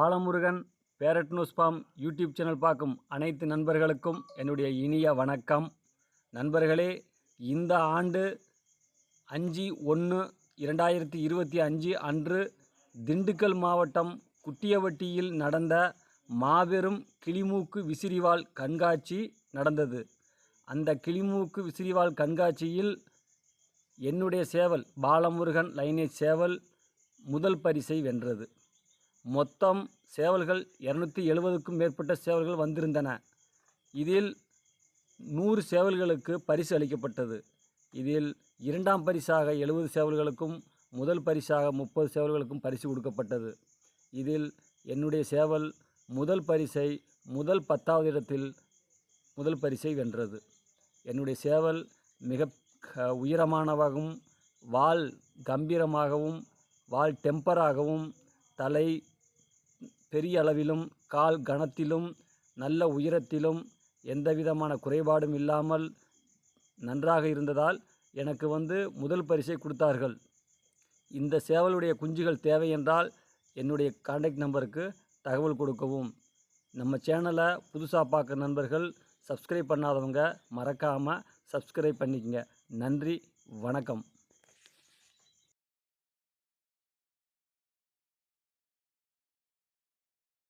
Balamurugan Parrot News from YouTube channel பார்க்கும் அனைத்து நண்பர்களுக்கும் என்னுடைய இனிய வணக்கம். நண்பர்களே, இந்த ஆண்டு 5/1/2025 அன்று திண்டுக்கல் மாவட்டம் குட்டியவட்டியில் நடந்த மாபெரும் கிளிமூக்கு விசிறிவால் கண்காட்சி நடந்தது. அந்த கிளிமூக்கு விசிறிவால் கண்காட்சியில் என்னுடைய சேவல் பாலமுருகன் லைனேஜ் சேவல் முதல் பரிசை வென்றது. மொத்தம் சேவல்கள் 270க்கும் மேற்பட்ட சேவல்கள் வந்திருந்தன. இதில் 100 சேவல்களுக்கு பரிசு அளிக்கப்பட்டது. இதில் இரண்டாம் பரிசாக 70 சேவல்களுக்கும் முதல் பரிசாக 30 சேவல்களுக்கும் பரிசு கொடுக்கப்பட்டது. இதில் என்னுடைய சேவல் முதல் பரிசை முதல் 10வது இடத்தில் முதல் பரிசை வென்றது. என்னுடைய சேவல் மிக உயரமானவாகவும் வால் கம்பீரமாகவும் வால் டெம்பராகவும் தலை பெரிய அளவிலும் கால் கனத்திலும் நல்ல உயரத்திலும் எந்தவிதமான குறைபாடும் இல்லாமல் நன்றாக இருந்ததால் எனக்கு முதல் பரிசை கொடுத்தார்கள். இந்த சேவலுடைய குஞ்சுகள் தேவை என்றால் என்னுடைய கான்டாக்ட் நம்பருக்கு தகவல் கொடுக்கவும். நம்ம சேனலை புதுசாக பார்க்குற நண்பர்கள் சப்ஸ்கிரைப் பண்ணாதவங்க மறக்காமல் சப்ஸ்கிரைப் பண்ணிக்கங்க. நன்றி, வணக்கம்.